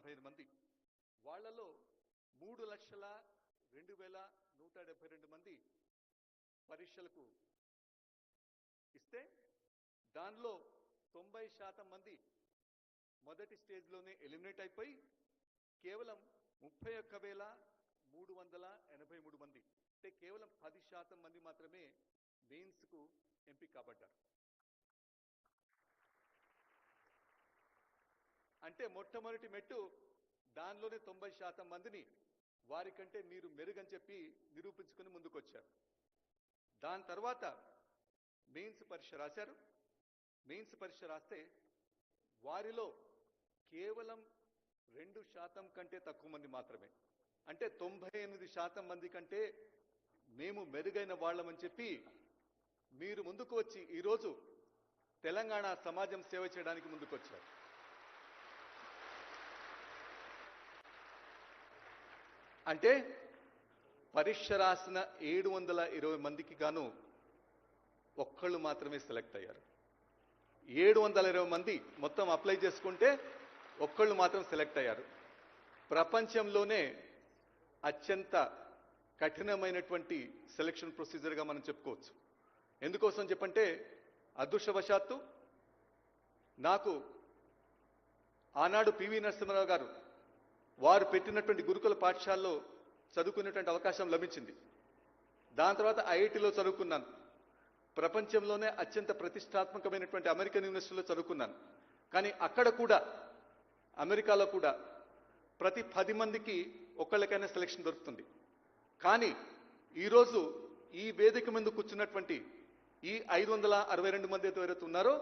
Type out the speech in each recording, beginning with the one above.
45 మంది. వాళ్లలో 3,02,172 మంది పరీక్షలకు ఇస్తే దానిలో 90% మంది మొదటి స్టేజ్లోనే ఎలిమినేట్ అయిపోయి కేవలం 31,383 మంది అంటే కేవలం 10% మంది మాత్రమే మెయిన్స్కు ఎంపిక కాబడ్డారు. అంటే మొట్టమొదటి మెట్టు దానిలోనే 90% మందిని వారికంటే మీరు మెరుగని చెప్పి నిరూపించుకుని ముందుకొచ్చారు. దాని తర్వాత మెయిన్స్ పరీక్ష రాశారు. మెయిన్స్ పరీక్ష రాస్తే వారిలో కేవలం 2% కంటే తక్కువ మంది మాత్రమే అంటే 98% మంది కంటే మేము మెరుగైన వాళ్ళమని చెప్పి మీరు ముందుకు వచ్చి ఈరోజు తెలంగాణ సమాజం సేవ చేయడానికి ముందుకొచ్చారు. అంటే పరీక్ష రాసిన 720 మందికి గాను ఒక్కళ్ళు మాత్రమే సెలెక్ట్ అయ్యారు. 720 మంది మొత్తం అప్లై చేసుకుంటే ఒక్కళ్ళు మాత్రం సెలెక్ట్ అయ్యారు. ప్రపంచంలోనే అత్యంత కఠినమైనటువంటి సెలక్షన్ ప్రొసీజర్గా మనం చెప్పుకోవచ్చు. ఎందుకోసం చెప్పంటే అదృష్టవశాత్తు నాకు ఆనాడు పివి నరసింహారావు గారు వారు పెట్టినటువంటి గురుకుల పాఠశాలలో చదువుకునేటువంటి అవకాశం లభించింది. దాని తర్వాత ఐఐటిలో చదువుకున్నాను. ప్రపంచంలోనే అత్యంత ప్రతిష్టాత్మకమైనటువంటి అమెరికన్ యూనివర్సిటీలో చదువుకున్నాను. కానీ అక్కడ కూడా అమెరికాలో కూడా ప్రతి 10 మందికి ఒక్కళ్ళకైనా సెలక్షన్ దొరుకుతుంది. కానీ ఈరోజు ఈ వేదిక మీద కూర్చున్నటువంటి ఈ 562 మంది ఎవరైతే ఉన్నారో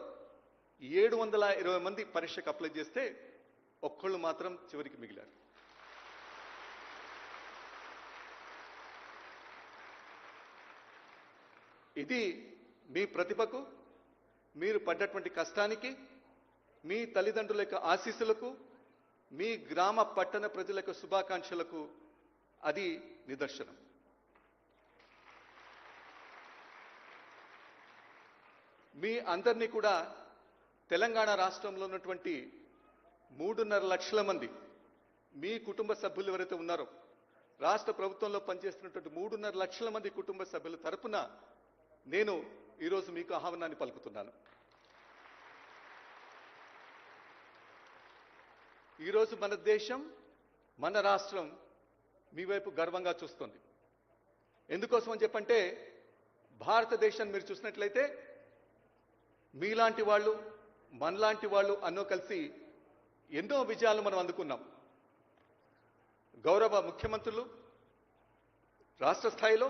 720 మంది పరీక్షకు అప్లై చేస్తే ఒక్కళ్ళు మాత్రం చివరికి మిగిలారు. ఇది మీ ప్రతిభకు, మీరు పడ్డటువంటి కష్టానికి, మీ తల్లిదండ్రుల యొక్క ఆశీస్సులకు, మీ గ్రామ పట్టణ ప్రజల యొక్క శుభాకాంక్షలకు అది నిదర్శనం. మీ అందరినీ కూడా తెలంగాణ రాష్ట్రంలో ఉన్నటువంటి 3.5 లక్షల మంది మీ కుటుంబ సభ్యులు ఎవరైతే ఉన్నారో రాష్ట్ర ప్రభుత్వంలో పనిచేస్తున్నటువంటి 3.5 లక్షల మంది కుటుంబ సభ్యుల తరపున నేను ఈరోజు మీకు ఆహ్వానాన్ని పలుకుతున్నాను. ఈరోజు మన దేశం, మన రాష్ట్రం మీ వైపు గర్వంగా చూస్తుంది. ఎందుకోసం అని చెప్పంటే భారతదేశాన్ని మీరు చూసినట్లయితే మీలాంటి వాళ్ళు, మనలాంటి వాళ్ళు అన్నో కలిసి ఎన్నో విజయాలు మనం అందుకున్నాం. గౌరవ ముఖ్యమంత్రులు రాష్ట్ర స్థాయిలో,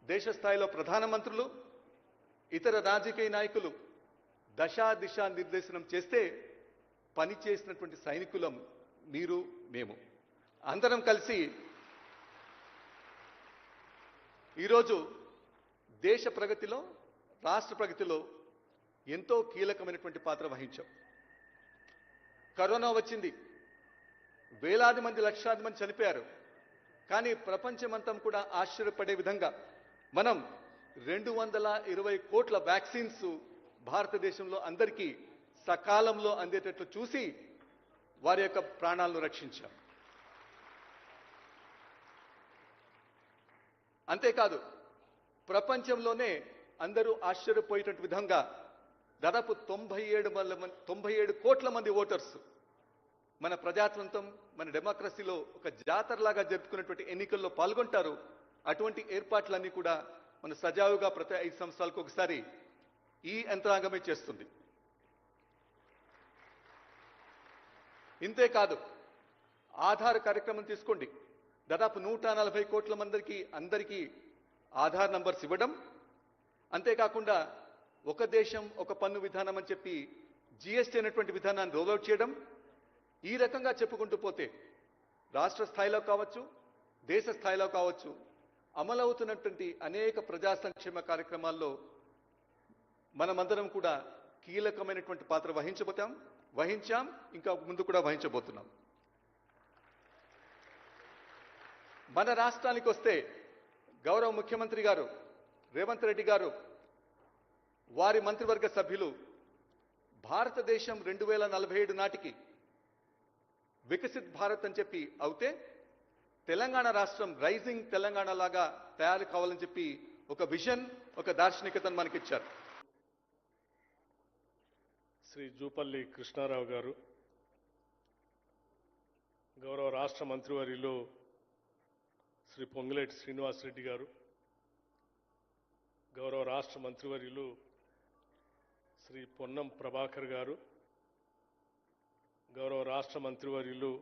దేశ స్థాయిలో ప్రధానమంత్రులు, ఇతర రాజకీయ నాయకులు దశా దిశా నిర్దేశనం చేస్తే పని చేసినటువంటి సైనికులం మీరు, మేము అందరం కలిసి ఈరోజు దేశ ప్రగతిలో, రాష్ట్ర ప్రగతిలో ఎంతో కీలకమైనటువంటి పాత్ర వహించాం. కరోనా వచ్చింది, వేలాది మంది, లక్షలాది మంది చనిపోయారు. కానీ ప్రపంచమంతా కూడా ఆశ్చర్యపడే విధంగా మనం 220 కోట్ల వ్యాక్సిన్స్ భారతదేశంలో అందరికీ సకాలంలో అందేటట్లు చూసి వారి యొక్క ప్రాణాలను రక్షించాం. అంతేకాదు ప్రపంచంలోనే అందరూ ఆశ్చర్యపోయేటటువంటి విధంగా దాదాపు 97 కోట్ల మంది ఓటర్స్ మన ప్రజాతంత్రం, మన డెమోక్రసీలో ఒక జాతరలాగా జరుపుకున్నటువంటి ఎన్నికల్లో పాల్గొంటారు. అటువంటి ఏర్పాట్లన్నీ కూడా మన సజావుగా ప్రతి 5 సంవత్సరాలకు ఒకసారి ఈ యంత్రాంగమే చేస్తుంది. ఇంతేకాదు ఆధార్ కార్యక్రమం తీసుకోండి. దాదాపు 140 కోట్ల మందికి అందరికీ ఆధార్ నంబర్స్ ఇవ్వడం, అంతేకాకుండా ఒక దేశం ఒక పన్ను విధానం అని చెప్పి జిఎస్టీ అనేటువంటి విధానాన్ని రోల్అవుట్ చేయడం, ఈ రకంగా చెప్పుకుంటూ పోతే రాష్ట్ర స్థాయిలో కావచ్చు, దేశ స్థాయిలో కావచ్చు అమలవుతున్నటువంటి అనేక ప్రజా సంక్షేమ కార్యక్రమాల్లో మనమందరం కూడా కీలకమైనటువంటి పాత్ర వహించాం, ఇంకా ముందు కూడా వహించబోతున్నాం. మన రాష్ట్రానికి వస్తే గౌరవ ముఖ్యమంత్రి గారు రేవంత్ రెడ్డి గారు, వారి మంత్రివర్గ సభ్యులు భారతదేశం 2047 నాటికి వికసిత్ భారత్ అని చెప్పి అవుతే తెలంగాణ రాష్ట్రం రైజింగ్ తెలంగాణ లాగా తయారు కావాలని చెప్పి ఒక విజన్, ఒక దార్శనికతను మనకిచ్చారు. శ్రీ జూపల్లి కృష్ణారావు గారు, గౌరవ రాష్ట్ర మంత్రివర్యులు శ్రీ పొంగులేటి శ్రీనివాసరెడ్డి గారు, గౌరవ రాష్ట్ర మంత్రివర్యులు శ్రీ పొన్నం ప్రభాకర్ గారు, గౌరవ రాష్ట్ర మంత్రివర్యులు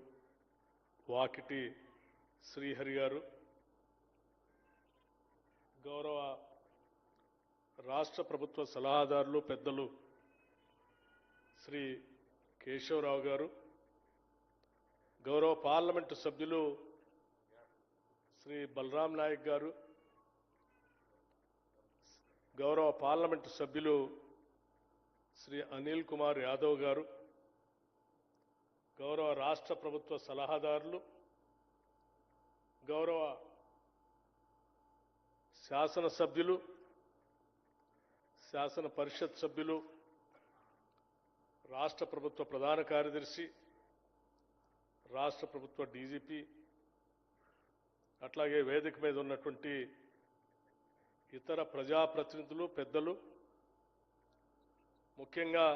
వాకిటి శ్రీహరి గారు, గౌరవ రాష్ట్ర ప్రభుత్వ సలహాదారులు పెద్దలు శ్రీ కేశవరావు గారు, గౌరవ పార్లమెంటు సభ్యులు శ్రీ బలరాం నాయక్ గారు, గౌరవ పార్లమెంటు సభ్యులు శ్రీ అనిల్ కుమార్ యాదవ్ గారు, గౌరవ రాష్ట్ర ప్రభుత్వ సలహాదారులు, గౌరవ శాసనసభ్యులు, శాసన పరిషత్ సభ్యులు, రాష్ట్ర ప్రభుత్వ ప్రధాన కార్యదర్శి, రాష్ట్ర ప్రభుత్వ డీజీపీ, అట్లాగే వేదిక మీద ఉన్నటువంటి ఇతర ప్రజాప్రతినిధులు, పెద్దలు, ముఖ్యంగా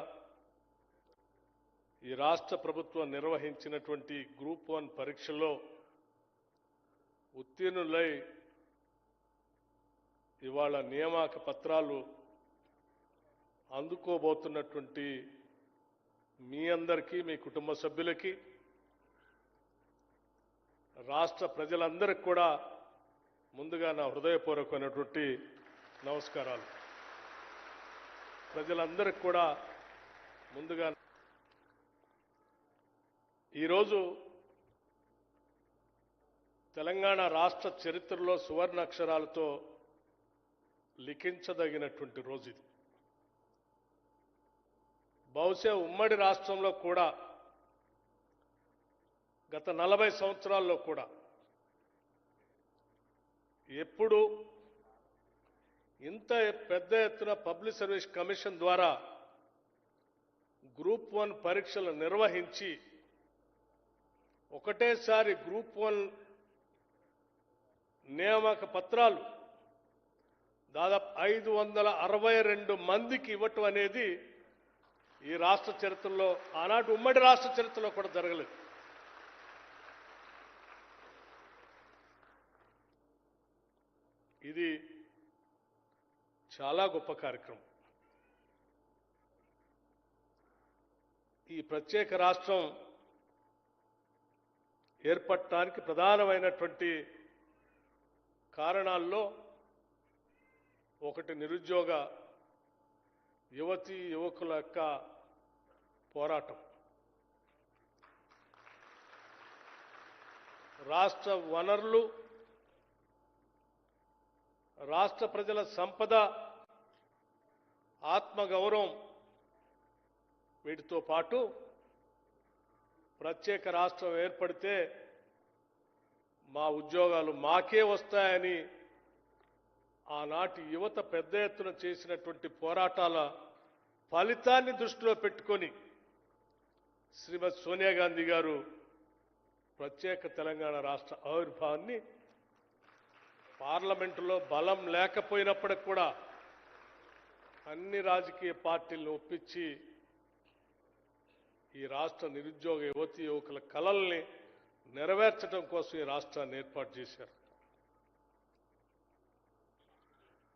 ఈ రాష్ట్ర ప్రభుత్వం నిర్వహించినటువంటి గ్రూప్ 1 పరీక్షల్లో ఉత్తీర్ణులై ఇవాళ నియామక పత్రాలు అందుకోబోతున్నటువంటి మీ అందరికీ, మీ కుటుంబ సభ్యులకి, రాష్ట్ర ప్రజలందరికీ కూడా ముందుగా నా హృదయపూర్వకమైనటువంటి నమస్కారాలు. ప్రజలందరికీ కూడా ముందుగా ఈరోజు తెలంగాణ రాష్ట్ర చరిత్రలో సువర్ణ అక్షరాలతో లిఖించదగినటువంటి రోజు ఇది. బహుశా ఉమ్మడి రాష్ట్రంలో కూడా గత 40 సంవత్సరాల్లో కూడా ఎప్పుడు ఇంత పెద్ద ఎత్తున పబ్లిక్ సర్వీస్ కమిషన్ ద్వారా గ్రూప్ 1 పరీక్షలు నిర్వహించి ఒకటేసారి గ్రూప్ 1 నియామక పత్రాలు దాదాపు 562 మందికి ఇవ్వటం అనేది ఈ రాష్ట్ర చరిత్రలో, ఆనాటి ఉమ్మడి రాష్ట్ర చరిత్రలో కూడా జరగలేదు. ఇది చాలా గొప్ప కార్యక్రమం. ఈ ప్రత్యేక రాష్ట్రం ఏర్పడటానికి ప్రధానమైనటువంటి కారణాల్లో ఒకటి నిరుద్యోగ యువతీ యువకుల యొక్క పోరాటం, రాష్ట్ర వనరులు, రాష్ట్ర ప్రజల సంపద, ఆత్మగౌరవం, వీటితో పాటు ప్రత్యేక రాష్ట్రం ఏర్పడితే మా ఉద్యోగాలు మాకే వస్తాయని ఆనాటి యువత పెద్ద ఎత్తున చేసినటువంటి పోరాటాల ఫలితాన్ని దృష్టిలో పెట్టుకొని శ్రీమతి సోనియా గాంధీ గారు ప్రత్యేక తెలంగాణ రాష్ట్ర ఆవిర్భావాన్ని పార్లమెంటులో బలం లేకపోయినప్పటికి కూడా అన్ని రాజకీయ పార్టీలను ఒప్పించి ఈ రాష్ట్ర నిరుద్యోగ యువతీ యువకుల కలల్ని నెరవేర్చడం కోసం ఈ రాష్ట్రాన్ని ఏర్పాటు చేశారు.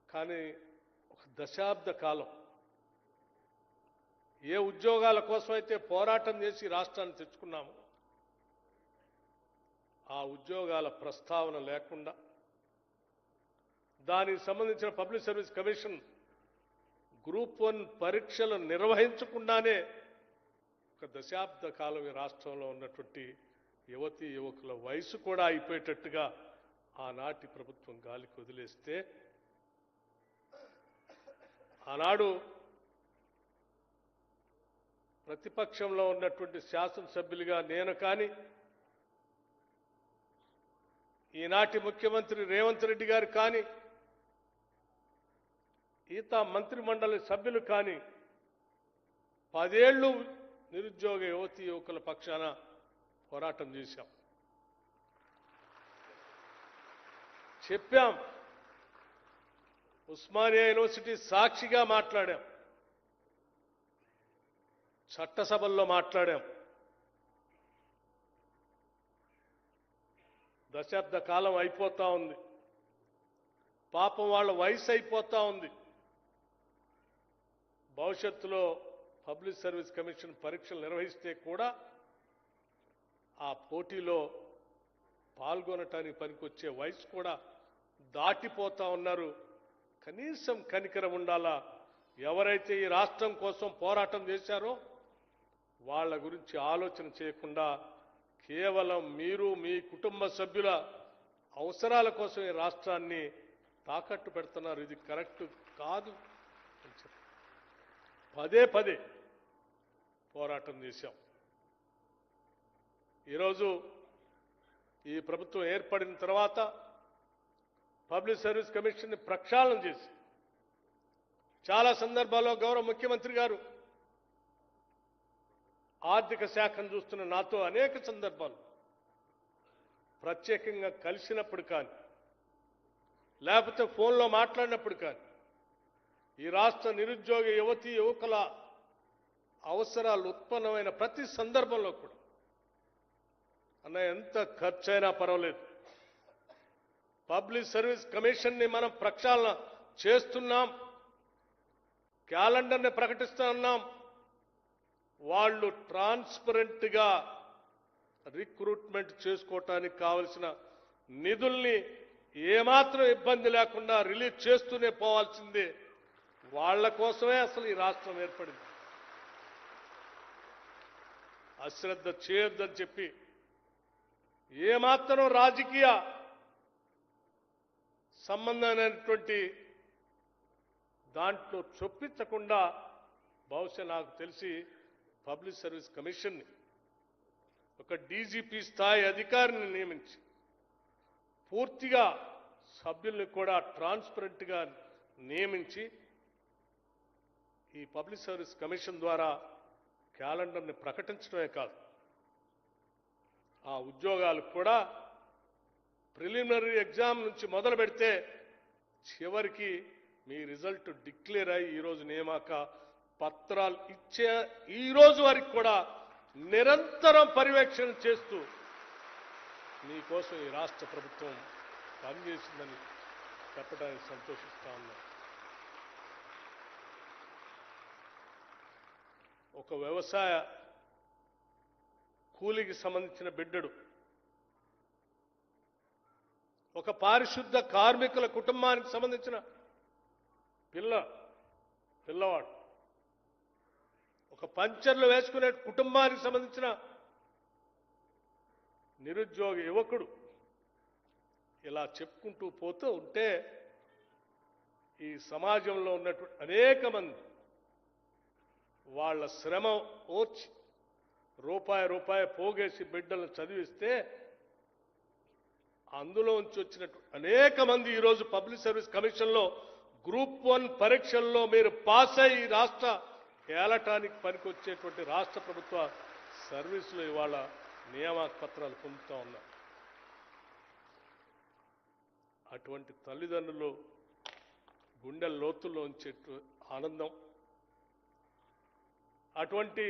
కానీ ఒక దశాబ్ద కాలం ఏ ఉద్యోగాల కోసం అయితే పోరాటం చేసి రాష్ట్రాన్ని తెచ్చుకున్నాము, ఆ ఉద్యోగాల ప్రస్తావన లేకుండా దానికి సంబంధించిన పబ్లిక్ సర్వీస్ కమిషన్ గ్రూప్ 1 పరీక్షలు నిర్వహించకుండానే ఒక దశాబ్ద కాలం ఈ రాష్ట్రంలో ఉన్నటువంటి యువతీ యువకుల వయసు కూడా అయిపోయేటట్టుగా ఆనాటి ప్రభుత్వం గాలికి వదిలేస్తే, ఆనాడు ప్రతిపక్షంలో ఉన్నటువంటి శాసనసభ్యులుగా నేను కానీ, ఈనాటి ముఖ్యమంత్రి రేవంత్ రెడ్డి గారు కానీ, ఈతా మంత్రిమండలి సభ్యులు కానీ 10 ఏళ్లు నిరుద్యోగ యువతీ యువకుల పక్షాన పోరాటం చేశాం, చెప్పాం. ఉస్మానియా యూనివర్సిటీ సాక్షిగా మాట్లాడాం, చట్టసభల్లో మాట్లాడాం. దశాబ్ద కాలం అయిపోతా ఉంది, పాపం వాళ్ళ వయసు అయిపోతా ఉంది. భవిష్యత్తులో పబ్లిక్ సర్వీస్ కమిషన్ పరీక్షలు నిర్వహిస్తే కూడా ఆ పోటీలో పాల్గొనటానికి పనికొచ్చే వయసు కూడా దాటిపోతా ఉన్నారు. కనీసం కనికరం ఉండాలా. ఎవరైతే ఈ రాష్ట్రం కోసం పోరాటం చేశారో వాళ్ళ గురించి ఆలోచన చేయకుండా కేవలం మీరు మీ కుటుంబ సభ్యుల అవసరాల కోసం ఈ రాష్ట్రాన్ని తాకట్టు పెడుతున్నారు. ఇది కరెక్ట్ కాదు అని చెప్పి పదే పదే పోరాటం చేశాం. ఈరోజు ఈ ప్రభుత్వం ఏర్పడిన తర్వాత పబ్లిక్ సర్వీస్ కమిషన్ని ప్రక్షాళన చేసి చాలా సందర్భాల్లో గౌరవ ముఖ్యమంత్రి గారు ఆర్థిక శాఖను చూస్తున్న నాతో అనేక సందర్భాలు ప్రత్యేకంగా కలిసినప్పుడు కానీ లేకపోతే ఫోన్లో మాట్లాడినప్పుడు కానీ ఈ రాష్ట్ర నిరుద్యోగ యువతీ యువకుల అవసరాలు ఉత్పన్నమైన ప్రతి సందర్భంలో కూడా అన్న ఎంత ఖర్చైనా పర్వాలేదు, పబ్లిక్ సర్వీస్ కమిషన్ని మనం ప్రక్షాళన చేస్తున్నాం, క్యాలెండర్ని ప్రకటిస్తున్నాం. వాళ్ళు ట్రాన్స్పరెంట్గా రిక్రూట్మెంట్ చేసుకోవటానికి కావలసిన నిధుల్ని ఏమాత్రం ఇబ్బంది లేకుండా రిలీజ్ చేస్తూనే పోవాల్సిందే. వాళ్ళ కోసమే అసలు ఈ రాష్ట్రం ఏర్పడింది. అశ్రద్ధ చేయొద్దని చెప్పి ఏమాత్రం రాజకీయ సంబంధమైనటువంటి దాంట్లో చొప్పించకుండా బహుశా నాకు తెలిసి పబ్లిక్ సర్వీస్ కమిషన్ని ఒక డీజీపీ స్థాయి అధికారిని నియమించి పూర్తిగా సభ్యుల్ని కూడా ట్రాన్స్పరెంట్గా నియమించి ఈ పబ్లిక్ సర్వీస్ కమిషన్ ద్వారా క్యాలెండర్ని ప్రకటించడమే కాదు, ఆ ఉద్యోగాలు కూడా ప్రిలిమినరీ ఎగ్జామ్ నుంచి మొదలు పెడితే చివరికి మీ రిజల్ట్ డిక్లేర్ అయ్యి ఈరోజు నియామక పత్రాలు ఇచ్చే ఈ రోజు వరకు కూడా నిరంతరం పర్యవేక్షణ చేస్తూ మీకోసం ఈ రాష్ట్ర ప్రభుత్వం పనిచేసిందని చెప్పడానికి సంతోషిస్తా ఉన్నాం. ఒక వ్యవసాయ కూలికి సంబంధించిన బిడ్డడు, ఒక పారిశుద్ధ కార్మికుల కుటుంబానికి సంబంధించిన పిల్లవాడు, ఒక పంచర్లు వేసుకునే కుటుంబానికి సంబంధించిన నిరుద్యోగ యువకుడు, ఇలా చెప్పుకుంటూ పోతూ ఉంటే ఈ సమాజంలో ఉన్నటువంటి అనేక మంది వాళ్ళ శ్రమ ఓర్చి రూపాయి పోగేసి బిడ్డలను చదివిస్తే అందులోంచి వచ్చినట్టు అనేక మంది ఈరోజు పబ్లిక్ సర్వీస్ కమిషన్లో గ్రూప్ 1 పరీక్షల్లో మీరు పాస్ అయ్యి రాష్ట్ర ఏలటానికి పనికొచ్చేటువంటి రాష్ట్ర ప్రభుత్వ సర్వీసులు ఇవాళ నియామక పత్రాలు పొందుతూ ఉన్నారు. అటువంటి తల్లిదండ్రులు గుండె లోతుల్లో ఉంచే ఆనందం, అటువంటి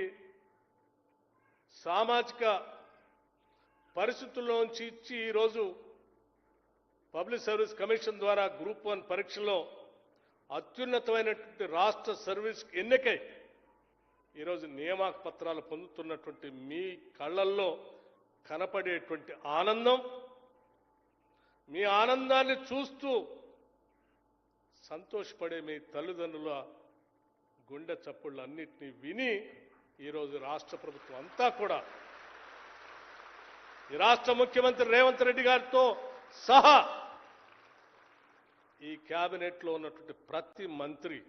సామాజిక పరిస్థితుల్లోంచి ఇచ్చి ఈరోజు పబ్లిక్ సర్వీస్ కమిషన్ ద్వారా గ్రూప్ 1 పరీక్షలో అత్యున్నతమైనటువంటి రాష్ట్ర సర్వీస్ ఎన్నికై ఈరోజు నియామక పత్రాలు పొందుతున్నటువంటి మీ కళ్ళల్లో కనపడేటువంటి ఆనందం, మీ ఆనందాన్ని చూస్తూ సంతోషపడే మీ తల్లిదండ్రుల గుండె చప్పుళ్ళన్నింటినీ విని ఈరోజు రాష్ట్ర ప్రభుత్వం అంతా కూడా ఈ రాష్ట్ర ముఖ్యమంత్రి రేవంత్ రెడ్డి గారితో సహా ఈ క్యాబినెట్లో ఉన్నటువంటి ప్రతి మంత్రి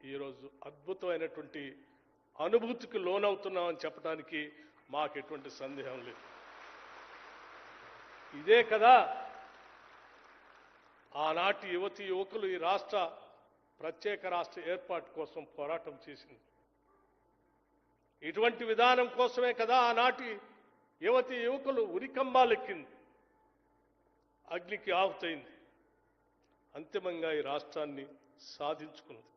ఈరోజు అద్భుతమైనటువంటి అనుభూతికి లోనవుతున్నామని చెప్పడానికి మాకు ఎటువంటి సందేహం లేదు. ఇదే కదా ఆనాటి యువతీ యువకులు ఈ రాష్ట్ర ప్రత్యేక రాష్ట్ర ఏర్పాటు కోసం పోరాటం చేసింది. ఇటువంటి విధానం కోసమే కదా ఆనాటి యువతి యువకులు ఉరికంబాలెక్కింది, అగ్నికి ఆహుతైంది, అంతిమంగా ఈ రాష్ట్రాన్ని సాధించుకున్నది.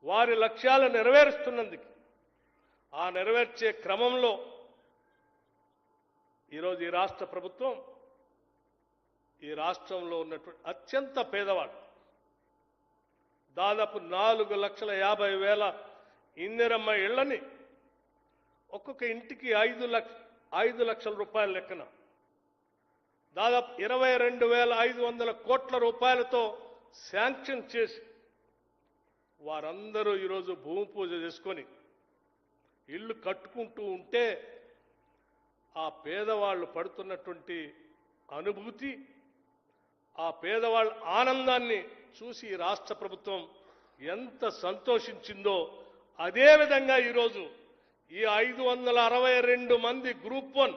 వారి లక్ష్యాలు నెరవేరుస్తున్నందుకు ఆ నెరవేర్చే క్రమంలో ఈరోజు ఈ రాష్ట్ర ప్రభుత్వం ఈ రాష్ట్రంలో ఉన్నటువంటి అత్యంత పేదవాడు దాదాపు 4,50,000 ఇందిరమ్మ ఇళ్లని ఒక్కొక్క ఇంటికి 5 లక్షల రూపాయల లెక్కన దాదాపు 22,500 కోట్ల రూపాయలతో శాంక్షన్ చేసి వారందరూ ఈరోజు భూమి పూజ చేసుకొని ఇల్లు కట్టుకుంటూ ఉంటే ఆ పేదవాళ్ళు పడుతున్నటువంటి అనుభూతి, ఆ పేదవాళ్ళ ఆనందాన్ని చూసి ఈ రాష్ట్ర ప్రభుత్వం ఎంత సంతోషించిందో అదేవిధంగా ఈరోజు ఈ 562 మంది గ్రూప్ 1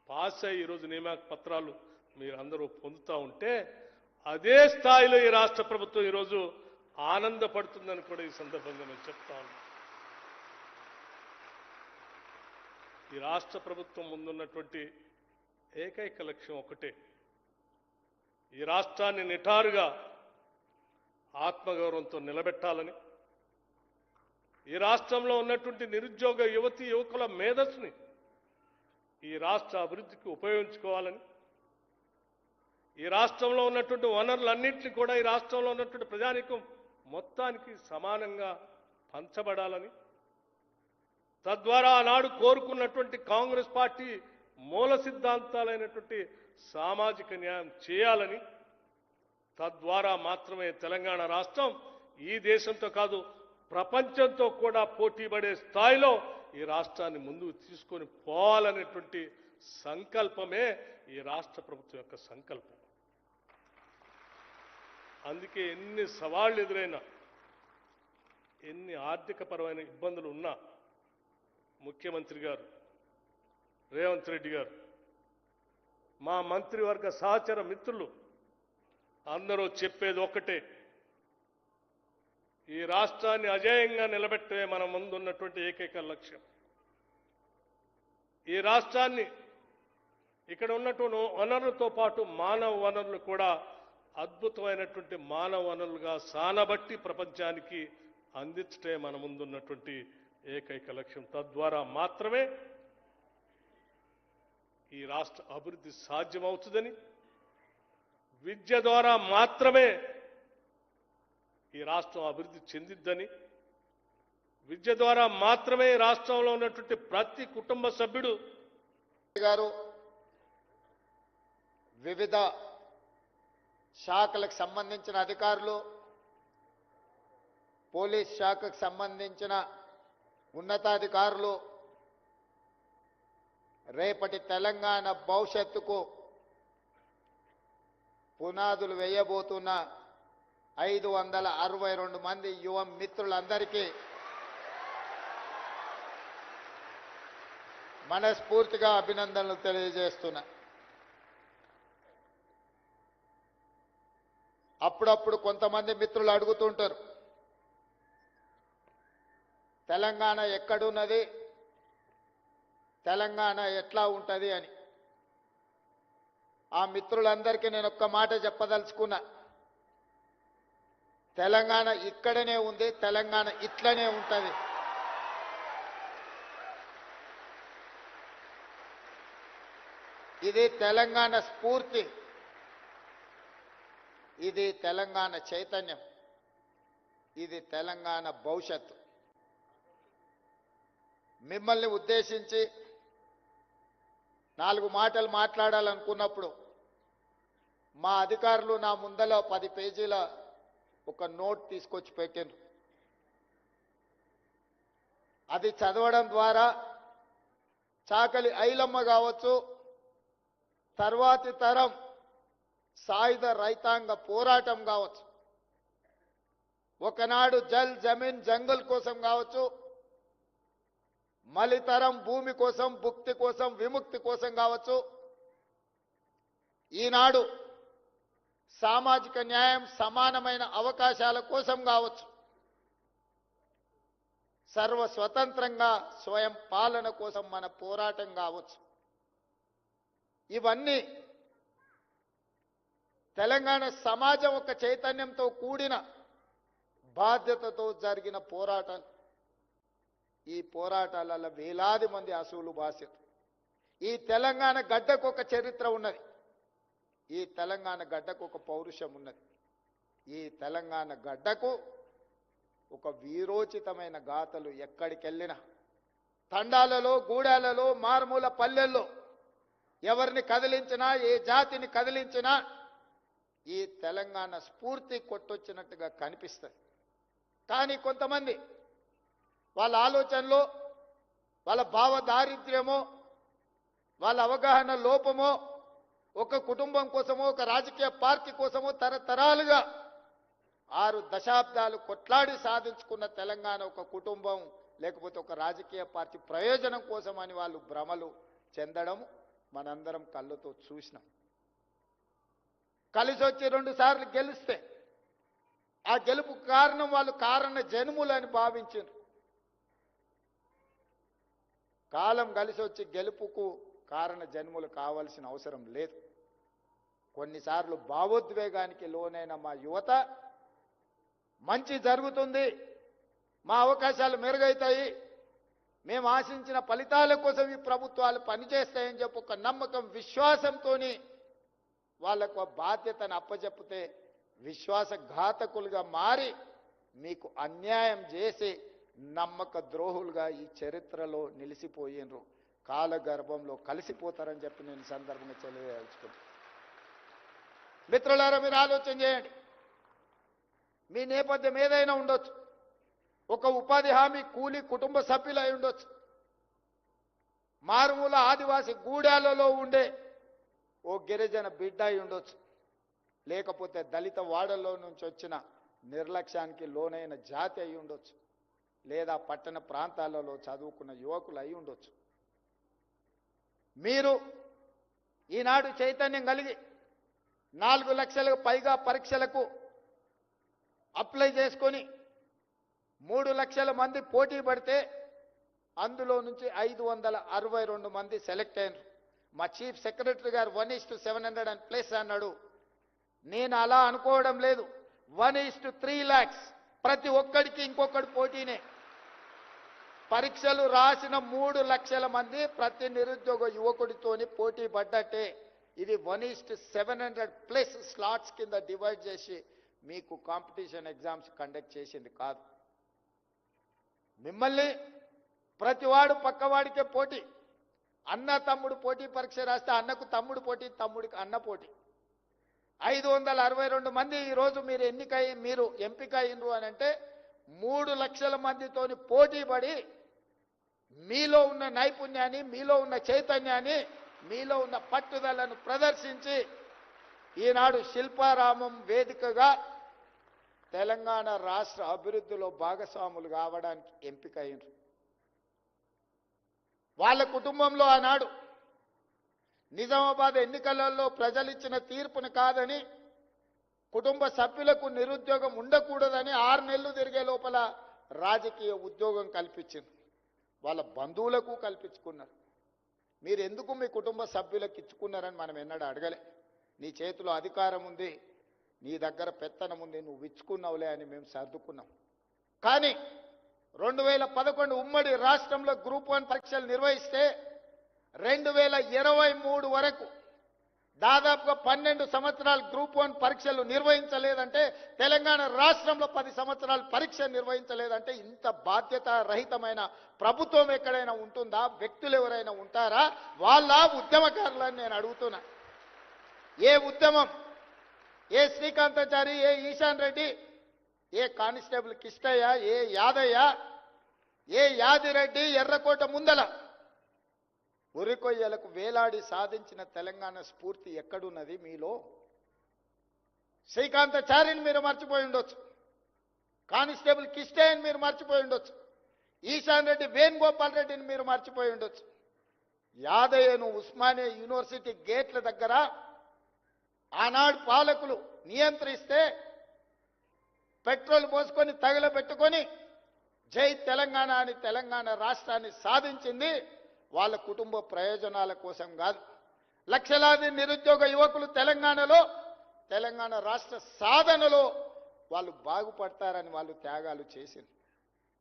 పాస్ అయ్యి ఈరోజు నియామక పత్రాలు మీరందరూ పొందుతూ ఉంటే అదే స్థాయిలో ఈ రాష్ట్ర ప్రభుత్వం ఈరోజు ఆనందపడుతుందని కూడా ఈ సందర్భంగా నేను చెప్తా ఉన్నాను. ఈ రాష్ట్ర ప్రభుత్వం ముందున్నటువంటి ఏకైక లక్ష్యం ఒకటే, ఈ రాష్ట్రాన్ని నిటారుగా ఆత్మగౌరవంతో నిలబెట్టాలని, ఈ రాష్ట్రంలో ఉన్నటువంటి నిరుద్యోగ యువతి యువకుల మేధస్సుని ఈ రాష్ట్ర అభివృద్ధికి ఉపయోగించుకోవాలని, ఈ రాష్ట్రంలో ఉన్నటువంటి వనరులన్నింటినీ కూడా ఈ రాష్ట్రంలో ఉన్నటువంటి ప్రజానీకం మొత్తానికి సమానంగా పంచబడాలని, తద్వారా ఆనాడు కోరుకున్నటువంటి కాంగ్రెస్ పార్టీ మూల సిద్ధాంతాలైనటువంటి సామాజిక న్యాయం చేయాలని, తద్వారా మాత్రమే తెలంగాణ రాష్ట్రం ఈ దేశంతో కాదు ప్రపంచంతో కూడా పోటీపడే స్థాయిలో ఈ రాష్ట్రాన్ని ముందుకు తీసుకొని పోవాలనేటువంటి సంకల్పమే ఈ రాష్ట్ర ప్రభుత్వం యొక్క సంకల్పం. అందుకే ఎన్ని సవాళ్లు ఎదురైనా, ఎన్ని ఆర్థికపరమైన ఇబ్బందులు ఉన్నా ముఖ్యమంత్రి గారు రేవంత్ రెడ్డి గారు, మా మంత్రివర్గ సహచర మిత్రులు అందరూ చెప్పేది ఒకటే, ఈ రాష్ట్రాన్ని అజేయంగా నిలబెట్టే మన ముందున్నటువంటి ఏకైక లక్ష్యం. ఈ రాష్ట్రాన్ని ఇక్కడ ఉన్నటువంటి వనరులతో పాటు మానవ వనరులు కూడా అద్భుతమైనటువంటి మానవ వనరులుగా సానబట్టి ప్రపంచానికి అందించటే మన ముందున్నటువంటి ఏకైక లక్ష్యం. తద్వారా మాత్రమే ఈ రాష్ట్ర అభివృద్ధి సాధ్యమవుతుందని, విద్య ద్వారా మాత్రమే ఈ రాష్ట్రం అభివృద్ధి చెందిద్దని, విద్య ద్వారా మాత్రమే రాష్ట్రంలో ఉన్నటువంటి ప్రతి కుటుంబ సభ్యుడు గారు వివిధ శాఖలకు సంబంధించిన అధికారులు, పోలీస్ శాఖకు సంబంధించిన ఉన్నతాధికారులు రేపటి తెలంగాణ భవిష్యత్తుకు పునాదులు వేయబోతున్న 562 మంది యువ మిత్రులందరికీ మనస్ఫూర్తిగా అభినందనలు తెలియజేస్తున్నా. అప్పుడప్పుడు కొంతమంది మిత్రులు అడుగుతుంటారు, తెలంగాణ ఎక్కడున్నది, తెలంగాణ ఎట్లా ఉంటుంది అని. ఆ మిత్రులందరికీ నేను ఒక్క మాట చెప్పదలుచుకున్నా, తెలంగాణ ఇక్కడనే ఉంది, తెలంగాణ ఇట్లనే ఉంటుంది. ఇది తెలంగాణ స్ఫూర్తి, ఇది తెలంగాణ చైతన్యం, ఇది తెలంగాణ భవిష్యత్తు. మిమ్మల్ని ఉద్దేశించి 4 మాటలు మాట్లాడాలనుకున్నప్పుడు మా అధికారులు నా ముందల 10 పేజీల ఒక నోట్ తీసుకొచ్చి పెట్టిండ్రు. అది చదవడం ద్వారా చాకలి ఐలమ్మ కావచ్చు, తర్వాతి తరం సాయుధ రైతాంగ పోరాటం కావచ్చు, ఒకనాడు జల్ జమీన్ జంగల్ కోసం కావచ్చు, మలితరం భూమి కోసం, భుక్తి కోసం, విముక్తి కోసం కావచ్చు, ఈనాడు సామాజిక న్యాయం, సమానమైన అవకాశాల కోసం కావచ్చు, సర్వ స్వతంత్రంగా స్వయం పాలన కోసం మన పోరాటం కావచ్చు. ఇవన్నీ తెలంగాణ సమాజం ఒక చైతన్యంతో కూడిన బాధ్యతతో జరిగిన పోరాటాలు. ఈ పోరాటాలలో వేలాది మంది అసూలు బాధ్యత. ఈ తెలంగాణ గడ్డకు ఒక చరిత్ర ఉన్నది. ఈ తెలంగాణ గడ్డకు ఒక పౌరుషం ఉన్నది. ఈ తెలంగాణ గడ్డకు ఒక వీరోచితమైన గాథలు ఎక్కడికెళ్ళినా, తండాలలో, గూడాలలో, మారుమూల పల్లెల్లో ఎవరిని కదిలించినా, ఏ జాతిని కదిలించినా ఈ తెలంగాణ స్ఫూర్తి కొట్టొచ్చినట్టుగా కనిపిస్తుంది. కానీ కొంతమంది వాళ్ళ ఆలోచనలో, వాళ్ళ భావ దారిద్ర్యమో, వాళ్ళ అవగాహన లోపమో, ఒక కుటుంబం కోసమో, ఒక రాజకీయ పార్టీ కోసమో తరతరాలుగా 6 దశాబ్దాలు కొట్లాడి సాధించుకున్న తెలంగాణ ఒక కుటుంబం లేకపోతే ఒక రాజకీయ పార్టీ ప్రయోజనం కోసమని వాళ్ళు భ్రమలు చెందడం మనందరం కళ్ళతో చూసినాం. కలిసి వచ్చి 2 సార్లు గెలిస్తే ఆ గెలుపు కారణం వాళ్ళు కారణ జన్ములని భావించారు. కాలం కలిసి వచ్చి గెలుపుకు కారణ జన్ములు కావాల్సిన అవసరం లేదు. కొన్నిసార్లు భావోద్వేగానికి లోనైన మా యువత మంచి జరుగుతుంది, మా అవకాశాలు మెరుగవుతాయి, మేము ఆశించిన ఫలితాల కోసం ఈ ప్రభుత్వాలు పనిచేస్తాయని చెప్పి ఒక నమ్మకం, విశ్వాసంతో వాళ్ళకు బాధ్యతను అప్పచెప్పితే విశ్వాసఘాతకులుగా మారి మీకు అన్యాయం చేసి నమ్మక ద్రోహులుగా ఈ చరిత్రలో నిలిచిపోయినరు, కాలగర్భంలో కలిసిపోతారని చెప్పి నేను సందర్భంగా తెలియదలుచుకుంటాను. మిత్రులారా, మీరు ఆలోచన చేయండి. మీ నేపథ్యం ఏదైనా ఉండొచ్చు. ఒక ఉపాధి హామీ కూలి కుటుంబ సభ్యులు అయి ఉండొచ్చు. మారుమూల ఆదివాసి గూడాలలో ఉండే ఓ గిరిజన బిడ్డ అయి ఉండొచ్చు. లేకపోతే దళిత వాడల్లో నుంచి వచ్చిన నిర్లక్ష్యానికి లోనైన జాతి అయి ఉండొచ్చు. లేదా పట్టణ ప్రాంతాలలో చదువుకున్న యువకులు అయి ఉండొచ్చు. మీరు ఈనాడు చైతన్యం కలిగి 4 లక్షలకు పైగా పరీక్షలకు అప్లై చేసుకొని 3 లక్షల మంది పోటీ పడితే అందులో నుంచి 562 మంది సెలెక్ట్ అయినారు. మా చీఫ్ సెక్రటరీ గారు 1:700+ అన్నాడు. నేను అలా అనుకోవడం లేదు. 1:3 lakhs. ప్రతి ఒక్కడికి ఇంకొకటి పోటీనే. పరీక్షలు రాసిన 3 లక్షల మంది ప్రతి నిరుద్యోగ యువకుడితోని పోటీ పడ్డట్టే. ఇది 1:700+ స్లాట్స్ కింద డివైడ్ చేసి మీకు కాంపిటీషన్ ఎగ్జామ్స్ కండక్ట్ చేసింది కాదు. మిమ్మల్ని ప్రతివాడు పక్కవాడికే పోటీ. అన్న తమ్ముడు పోటీ పరీక్ష రాస్తే అన్నకు తమ్ముడు పోటీ, తమ్ముడికి అన్న పోటీ. 562 మంది ఈరోజు మీరు ఎంపిక అయినరు అని అంటే 3 లక్షల మందితోని పోటీ పడి మీలో ఉన్న నైపుణ్యాన్ని, మీలో ఉన్న చైతన్యాన్ని, మీలో ఉన్న పట్టుదలను ప్రదర్శించి ఈనాడు శిల్పారామం వేదికగా తెలంగాణ రాష్ట్ర అభివృద్ధిలో భాగస్వాములు కావడానికి ఎంపిక అయినరు. వాళ్ళ కుటుంబంలో ఆనాడు నిజామాబాద్ ఎన్నికలలో ప్రజలిచ్చిన తీర్పును కాదని, కుటుంబ సభ్యులకు నిరుద్యోగం ఉండకూడదని 6 నెలలు తిరిగే లోపల రాజకీయ ఉద్యోగం కల్పించింది. వాళ్ళ బంధువులకు కల్పించుకున్నారు. మీరు ఎందుకు మీ కుటుంబ సభ్యులకు ఇచ్చుకున్నారని మనం ఎన్నడూ అడగలే. నీ చేతిలో అధికారం ఉంది, నీ దగ్గర పెత్తనం ఉంది, నువ్వు ఇచ్చుకున్నావులే అని మేము సర్దుకున్నాం. కానీ 2011 ఉమ్మడి రాష్ట్రంలో గ్రూప్ 1 పరీక్షలు నిర్వహిస్తే 2023 వరకు దాదాపుగా 12 సంవత్సరాలు గ్రూప్ 1 పరీక్షలు నిర్వహించలేదంటే, తెలంగాణ రాష్ట్రంలో 10 సంవత్సరాలు పరీక్ష నిర్వహించలేదంటే ఇంత బాధ్యత రహితమైన ప్రభుత్వం ఎక్కడైనా ఉంటుందా? వ్యక్తులు ఎవరైనా ఉంటారా? వాళ్ళ ఉద్యమకారులని నేను అడుగుతున్నా. ఏ ఉద్యమం, ఏ శ్రీకాంతాచారి, ఏ ఈశాన్ రెడ్డి, ఏ కానిస్టేబుల్ కిష్టయ్య, ఏ యాదయ్య, ఏ యాదిరెడ్డి ఎర్రకోట ముందల ఉరికొయ్యలకు వేలాడి సాధించిన తెలంగాణ స్ఫూర్తి ఎక్కడున్నది మీలో? శ్రీకాంతాచారిని మీరు మర్చిపోయి ఉండొచ్చు, కానిస్టేబుల్ కిష్టయ్యని మీరు మర్చిపోయి ఉండొచ్చు, ఈశాన్ రెడ్డి, వేణుగోపాల్ రెడ్డిని మీరు మర్చిపోయి ఉండొచ్చు. యాదయ్యను ఉస్మానియా యూనివర్సిటీ గేట్ల దగ్గర ఆనాడు పాలకులు నియంత్రిస్తే పెట్రోల్ పోసుకొని తగలబెట్టుకొని జై తెలంగాణ అని తెలంగాణ రాష్ట్రాన్ని సాధించింది వాళ్ళ కుటుంబ ప్రయోజనాల కోసం కాదు. లక్షలాది నిరుద్యోగ యువకులు తెలంగాణలో తెలంగాణ రాష్ట్ర సాధనలో వాళ్ళు బాగుపడతారని వాళ్ళు త్యాగాలు చేసింది.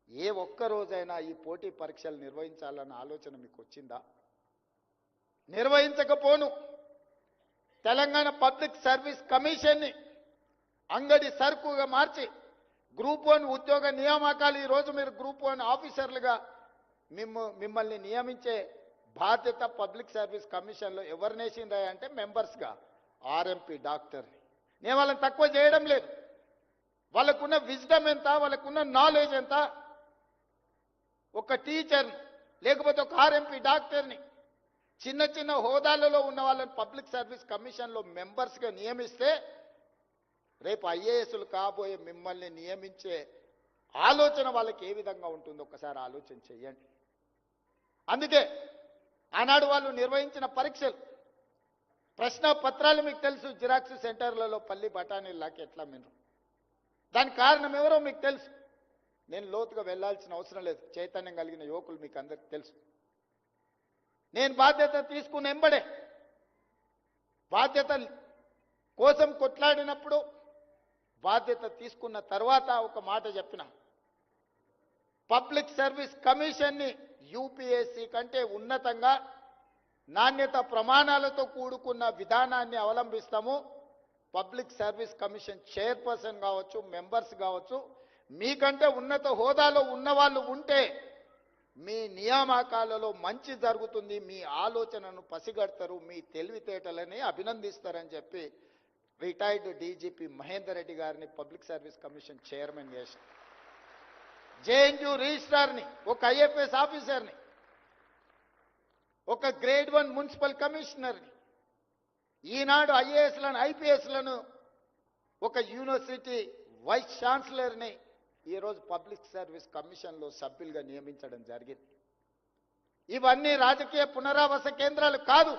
ఏ ఒక్క రోజైనా ఈ పోటీ పరీక్షలు నిర్వహించాలన్న ఆలోచన మీకు వచ్చిందా? నిర్వహించకపోను తెలంగాణ పబ్లిక్ సర్వీస్ కమిషన్ని అంగడి సరుకుగా మార్చి గ్రూప్ 1 ఉద్యోగ నియామకాలు ఈరోజు మీరు గ్రూప్ 1 ఆఫీసర్లుగా మిమ్మల్ని నియమించే బాధ్యత పబ్లిక్ సర్వీస్ కమిషన్లో ఎవరు నేసిందా అంటే మెంబర్స్గా ఆర్ఎంపీ డాక్టర్ని. నేను వాళ్ళని తక్కువ చేయడం లేదు. వాళ్ళకున్న విజ్డమ్ ఎంత, వాళ్ళకున్న నాలెడ్జ్ ఎంత. ఒక టీచర్ని లేకపోతే ఒక ఆర్ఎంపీ డాక్టర్ని చిన్న చిన్న హోదాలలో ఉన్న వాళ్ళని పబ్లిక్ సర్వీస్ కమిషన్లో మెంబర్స్గా నియమిస్తే రేపు ఐఏఎస్లు కాబోయే మిమ్మల్ని నియమించే ఆలోచన వాళ్ళకి ఏ విధంగా ఉంటుందో ఒకసారి ఆలోచన చెయ్యండి. అందుకే ఆనాడు వాళ్ళు నిర్వహించిన పరీక్షలు ప్రశ్న పత్రాలు మీకు తెలుసు, జిరాక్స్ సెంటర్లలో పల్లి బఠానీలాకి ఎట్లా మినరు. దానికి కారణం ఎవరో మీకు తెలుసు. నేను లోతుగా వెళ్లాల్సిన అవసరం లేదు. చైతన్యం కలిగిన యువకులు మీకు అందరికీ తెలుసు. నేను బాధ్యత తీసుకుని ఎంబడే బాధ్యత కోసం కొట్లాడినప్పుడు బాధ్యత తీసుకున్న తర్వాత ఒక మాట చెప్పిన, పబ్లిక్ సర్వీస్ కమిషన్ని యూపీఎస్సీ కంటే ఉన్నతంగా నాణ్యత ప్రమాణాలతో కూడుకున్న విధానాన్ని అవలంబిస్తాము. పబ్లిక్ సర్వీస్ కమిషన్ చైర్పర్సన్ కావచ్చు, మెంబర్స్ కావచ్చు, మీకంటే ఉన్నత హోదాలో ఉన్నవాళ్ళు ఉంటే మీ నియామకాలలో మంచి జరుగుతుంది, మీ ఆలోచనను పసిగడతారు, మీ తెలివితేటలని అభినందిస్తారని చెప్పి రిటైర్డ్ డీజీపీ మహేందర్ రెడ్డి గారిని పబ్లిక్ సర్వీస్ కమిషన్ చైర్మన్ చేశారు. జేఎన్యూ రిజిస్ట్రార్ని, ఒక ఐఎఫ్ఎస్ ఆఫీసర్ని, ఒక గ్రేడ్ 1 మున్సిపల్ కమిషనర్ని, ఈనాడు ఐఏఎస్లను ఐపీఎస్లను ఒక యూనివర్సిటీ వైస్ ఛాన్సలర్ని ఈరోజు పబ్లిక్ సర్వీస్ కమిషన్లో సభ్యులుగా నియమించడం జరిగింది. ఇవన్నీ రాజకీయ పునరావాస కేంద్రాలు కాదు,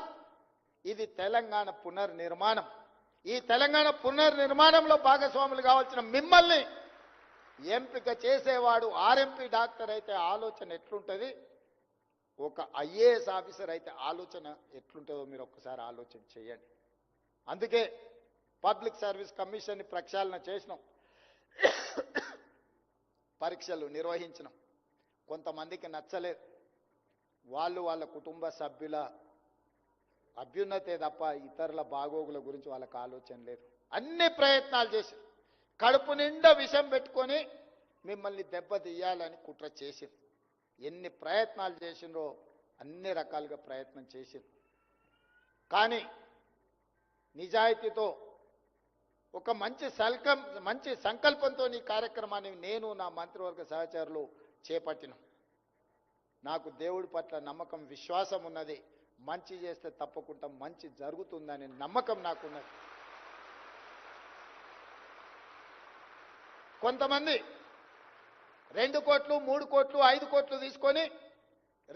ఇది తెలంగాణ పునర్నిర్మాణం. ఈ తెలంగాణ పునర్నిర్మాణంలో భాగస్వాములు కావాల్సిన మిమ్మల్ని ఎంపిక చేసేవాడు ఆర్ఎంపీ డాక్టర్ అయితే ఆలోచన ఎట్లుంటుంది, ఒక ఐఏఎస్ ఆఫీసర్ అయితే ఆలోచన ఎట్లుంటుందో మీరు ఒక్కసారి ఆలోచన చేయండి. అందుకే పబ్లిక్ సర్వీస్ కమిషన్ని ప్రక్షాళన చేసినాం, పరీక్షలు నిర్వహించినాం. కొంతమందికి నచ్చలేదు, వాళ్ళు వాళ్ళ కుటుంబ సభ్యుల అభ్యున్నతే తప్ప ఇతరుల బాగోగుల గురించి వాళ్ళకి ఆలోచన లేదు. అన్ని ప్రయత్నాలు చేసి కడుపు నిండా విషం పెట్టుకొని మిమ్మల్ని దెబ్బతీయాలని కుట్ర చేసింది. ఎన్ని ప్రయత్నాలు చేసినో అన్ని రకాలుగా ప్రయత్నం చేసింది. కానీ నిజాయితీతో ఒక మంచి సంకల్పంతో ఈ కార్యక్రమాన్ని నేను నా మంత్రివర్గ సహచరులు చేపట్టినాం. నాకు దేవుడి పట్ల నమ్మకం, విశ్వాసం ఉన్నది. మంచి చేస్తే తప్పకుండా మంచి జరుగుతుందనే నమ్మకం నాకున్నది. కొంతమంది 2 కోట్లు 3 కోట్లు 5 కోట్లు తీసుకొని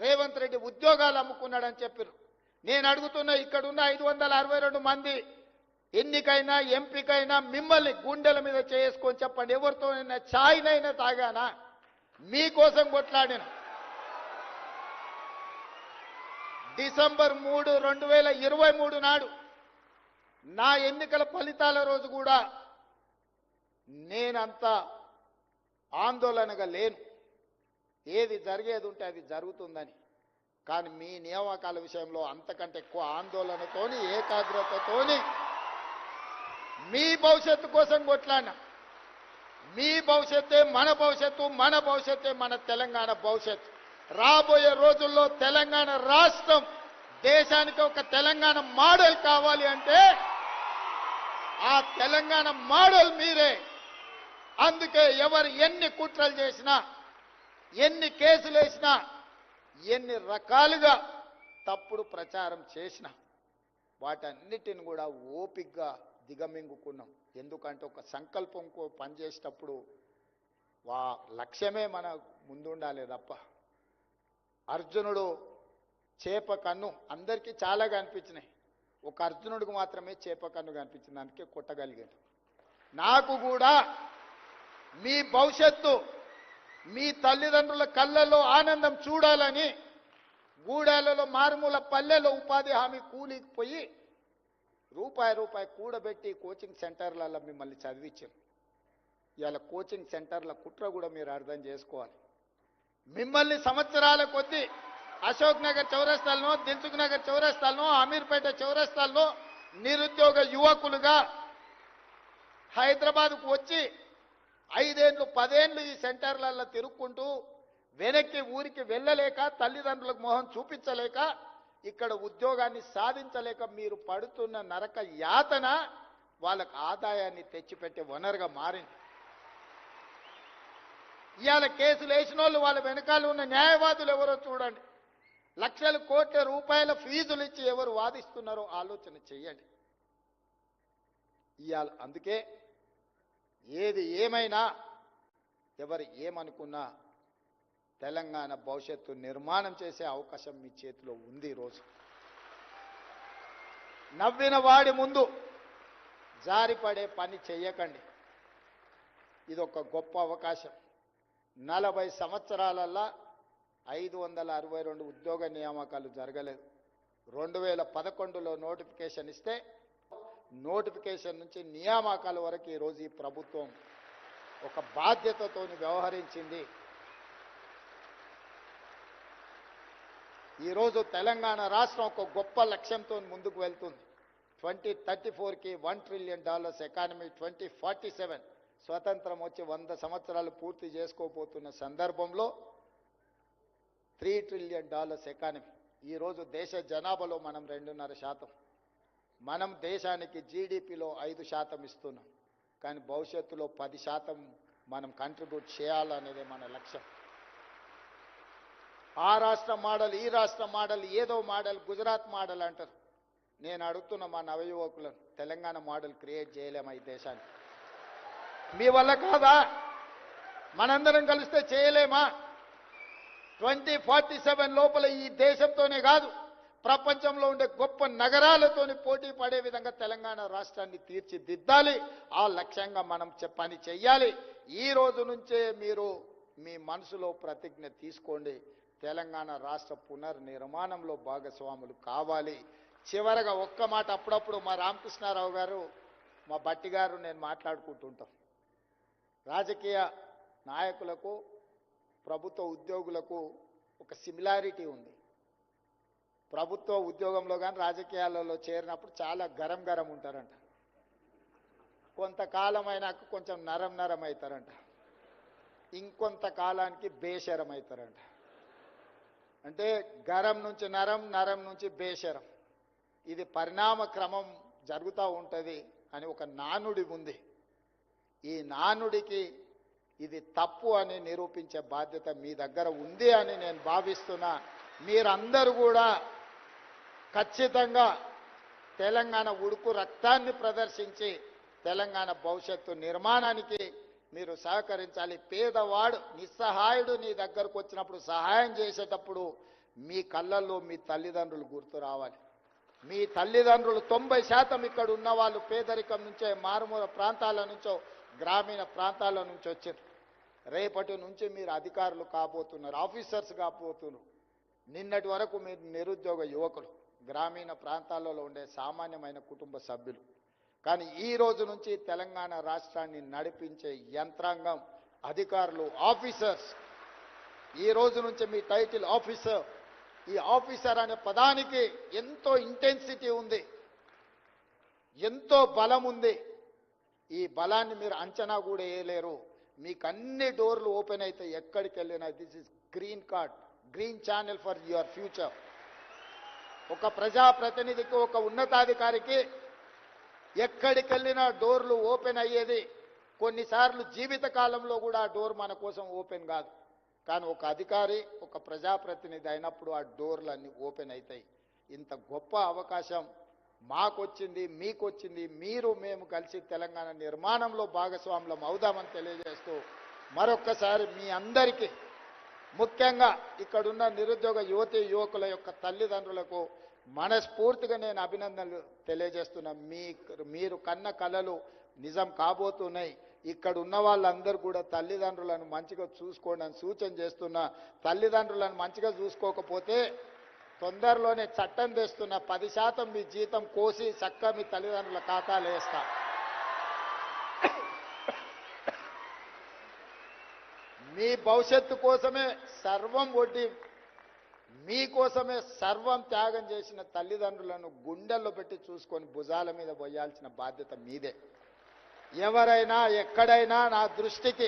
రేవంత్ రెడ్డి ఉద్యోగాలు అమ్ముకున్నాడని చెప్పారు. నేను అడుగుతున్నా, ఇక్కడున్న 562 మంది ఎన్నికైనా ఎంపికైనా మిమ్మల్ని గుండెల మీద చేసుకొని చెప్పండి, ఎవరితోనైనా ఛాయ్నైనా తాగానా? మీకోసం కొట్లాడిన డిసెంబర్ 3, 2023 నాడు నా ఎన్నికల ఫలితాల రోజు కూడా నేనంత ఆందోళనగా లేను. ఏది జరిగేది ఉంటే అది జరుగుతుందని. కానీ మీ నియామకాల విషయంలో అంతకంటే ఎక్కువ ఆందోళనతోని, ఏకాగ్రతతోని మీ భవిష్యత్తు కోసం కొట్లాడినా. మీ భవిష్యత్తే మన భవిష్యత్తు, మన భవిష్యత్తే మన తెలంగాణ భవిష్యత్తు. రాబోయే రోజుల్లో తెలంగాణ రాష్ట్రం దేశానికి ఒక తెలంగాణ మోడల్ కావాలి అంటే ఆ తెలంగాణ మోడల్ మీరే. అందుకే ఎవరు ఎన్ని కుట్రలు చేసినా, ఎన్ని కేసులు వేసినా, ఎన్ని రకాలుగా తప్పుడు ప్రచారం చేసినా వాటన్నిటిని కూడా ఓపికగా దిగమింగుకున్నాం. ఎందుకంటే ఒక సంకల్పం పనిచేసేటప్పుడు లక్ష్యమే మన ముందుండాలి తప్ప. అర్జునుడు చేప కన్ను అందరికీ చాలా కనిపించినాయి, ఒక అర్జునుడికి మాత్రమే చేప కన్ను కనిపించింది, అందుకే కొట్టగలిగాడు. నాకు కూడా మీ భవిష్యత్తు మీ తల్లిదండ్రుల కళ్ళల్లో ఆనందం చూడాలని గూడాలలో మారుమూల పల్లెలో ఉపాధి హామీ కూలికి పోయి రూపాయి కూడబెట్టి కోచింగ్ సెంటర్లలో మిమ్మల్ని చదివించారు. ఇవాళ కోచింగ్ సెంటర్ల కుట్ర కూడా మీరు అర్థం చేసుకోవాలి. మిమ్మల్ని సంవత్సరాల కొద్దీ అశోక్ నగర్ చౌరస్తాలను, దిల్సుఖ్ నగర్ చౌరస్తాలను, అమీర్పేట చౌరస్తాలను నిరుద్యోగ యువకులుగా హైదరాబాద్కు వచ్చి 5 ఏళ్ళు 10 ఏళ్ళు ఈ సెంటర్లలో తిరుక్కుంటూ వెనక్కి ఊరికి వెళ్ళలేక, తల్లిదండ్రులకు మొహం చూపించలేక, ఇక్కడ ఉద్యోగాన్ని సాధించలేక మీరు పడుతున్న నరక యాతన వాళ్ళకు ఆదాయాన్ని తెచ్చిపెట్టే వనరుగా మారింది. ఇవాళ కేసులు వేసిన వాళ్ళు వాళ్ళ వెనకాల ఉన్న న్యాయవాదులు ఎవరో చూడండి. లక్షల కోట్ల రూపాయల ఫీజులు ఇచ్చి ఎవరు వాదిస్తున్నారో ఆలోచన చెయ్యండి. ఇవాళ అందుకే ఏది ఏమైనా ఎవరు ఏమనుకున్నా తెలంగాణ భవిష్యత్తు నిర్మాణం చేసే అవకాశం మీ చేతిలో ఉంది. ఈరోజు నవ్విన వాడి ముందు జారిపడే పని చెయ్యకండి. ఇది ఒక గొప్ప అవకాశం. 40 సంవత్సరాలల్లా 562 ఉద్యోగ నియామకాలు జరగలేదు. 2011లో నోటిఫికేషన్ ఇస్తే నోటిఫికేషన్ నుంచి నియామకాల వరకు ఈరోజు ఈ ప్రభుత్వం ఒక బాధ్యతతో వ్యవహరించింది. ఈరోజు తెలంగాణ రాష్ట్రం ఒక గొప్ప లక్ష్యంతో ముందుకు వెళ్తుంది. 2034కి $1 ట్రిలియన్ ఎకానమీ, 2047 స్వతంత్రం వచ్చి 100 సంవత్సరాలు పూర్తి చేసుకోబోతున్న సందర్భంలో $3 ట్రిలియన్ ఎకానమీ. ఈరోజు దేశ జనాభాలో మనం 2.5%. మనం దేశానికి జీడిపిలో 5% ఇస్తున్నాం. కానీ భవిష్యత్తులో 10% మనం కంట్రిబ్యూట్ చేయాలనేదే మన లక్ష్యం. ఆ రాష్ట్ర మోడల్, ఈ రాష్ట్ర మోడల్, ఏదో మోడల్, గుజరాత్ మోడల్ అంటారు. నేను అడుగుతున్న మా నవయువకులను, తెలంగాణ మోడల్ క్రియేట్ చేయలేమా ఈ దేశాన్ని? మీ వల్ల కాదా? మనందరం కలిస్తే చేయలేమా? 2047 లోపల ఈ దేశంతోనే కాదు, ప్రపంచంలో ఉండే గొప్ప నగరాలతోని పోటీ పడే విధంగా తెలంగాణ రాష్ట్రాన్ని తీర్చిదిద్దాలి. ఆ లక్ష్యంగా మనం పని చెయ్యాలి. ఈ రోజు నుంచే మీరు మీ మనసులో ప్రతిజ్ఞ తీసుకోండి. తెలంగాణ రాష్ట్ర పునర్నిర్మాణంలో భాగస్వాములు కావాలి. చివరగా ఒక్క మాట, అప్పుడప్పుడు మా రామకృష్ణారావు గారు, మా బట్టి గారు నేను మాట్లాడుకుంటుంటాం. రాజకీయ నాయకులకు ప్రభుత్వ ఉద్యోగులకు ఒక సిమిలారిటీ ఉంది. ప్రభుత్వ ఉద్యోగంలో కానీ రాజకీయాలలో చేరినప్పుడు చాలా గరం ఉంటారంట. కొంతకాలం అయినాక కొంచెం నరం అవుతారంట. ఇంకొంత కాలానికి బేషరం అవుతారంట. అంటే గరం నుంచి నరం, నరం నుంచి బేషరం. ఇది పరిణామ క్రమం జరుగుతూ ఉంటుంది అని ఒక నానుడి ఉంది. ఈ నానుడికి ఇది తప్పు అని నిరూపించే బాధ్యత మీ దగ్గర ఉంది అని నేను భావిస్తున్నా. మీరందరూ కూడా ఖచ్చితంగా తెలంగాణ ఉడుకు రక్తాన్ని ప్రదర్శించి తెలంగాణ భవిష్యత్తు నిర్మాణానికి మీరు సహకరించాలి. పేదవాడు, నిస్సహాయుడు నీ దగ్గరకు వచ్చినప్పుడు సహాయం చేసేటప్పుడు మీ కళ్ళల్లో మీ తల్లిదండ్రులు గుర్తు రావాలి. మీ తల్లిదండ్రులు 90% ఇక్కడ ఉన్న వాళ్ళు పేదరికం నుంచే, మారుమూల ప్రాంతాల నుంచో, గ్రామీణ ప్రాంతాల నుంచి వచ్చారు. రేపటి నుంచి మీరు అధికారులు కాబోతున్నారు, ఆఫీసర్స్ కాబోతున్నారు. నిన్నటి వరకు మీరు నిరుద్యోగ యువకులు, గ్రామీణ ప్రాంతాలలో ఉండే సామాన్యమైన కుటుంబ సభ్యులు. కానీ ఈ రోజు నుంచి తెలంగాణ రాష్ట్రాన్ని నడిపించే యంత్రాంగం, అధికారులు, ఆఫీసర్స్. ఈ రోజు నుంచి మీ టైటిల్ ఆఫీసర్. ఈ ఆఫీసర్ అనే పదానికి ఎంతో ఇంటెన్సిటీ ఉంది, ఎంతో బలం ఉంది. ఈ బలాన్ని మీరు అంచనా కూడా వేయలేరు. మీకు అన్ని డోర్లు ఓపెన్ అయితే ఎక్కడికి వెళ్ళినా this is green card, green channel for your future. ఒక ప్రజాప్రతినిధికి, ఒక ఉన్నతాధికారికి ఎక్కడికి వెళ్ళినా డోర్లు ఓపెన్ అయ్యేది. కొన్నిసార్లు జీవిత కాలంలో కూడా ఆ డోర్ మన కోసం ఓపెన్ కాదు. కానీ ఒక అధికారి, ఒక ప్రజాప్రతినిధి అయినప్పుడు ఆ డోర్లు అన్నీ ఓపెన్ అవుతాయి. ఇంత గొప్ప అవకాశం మాకొచ్చింది, మీకొచ్చింది. మీరు మేము కలిసి తెలంగాణ నిర్మాణంలో భాగస్వాములం అవుదామని తెలియజేస్తూ మరొక్కసారి మీ అందరికీ, ముఖ్యంగా ఇక్కడున్న నిరుద్యోగ యువతీ యువకుల యొక్క తల్లిదండ్రులకు మనస్ఫూర్తిగా నేను అభినందనలు తెలియజేస్తున్నా. మీరు కన్న కలలు నిజం కాబోతున్నాయి. ఇక్కడ ఉన్న వాళ్ళందరూ కూడా తల్లిదండ్రులను మంచిగా చూసుకోండి అని సూచన చేస్తున్నా. తల్లిదండ్రులను మంచిగా చూసుకోకపోతే తొందరలోనే చట్టం తెస్తున్న 10% మీ జీతం కోసి చక్కగా మీ తల్లిదండ్రుల ఖాతాలు వేస్తా. మీ భవిష్యత్తు కోసమే సర్వం ఒడ్డి మీకోసమే సర్వం త్యాగం చేసిన తల్లిదండ్రులను గుండెల్లో పెట్టి చూసుకొని భుజాల మీద పోయాల్సిన బాధ్యత మీదే. ఎవరైనా ఎక్కడైనా నా దృష్టికి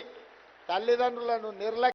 తల్లిదండ్రులను నిర్లక్ష్యం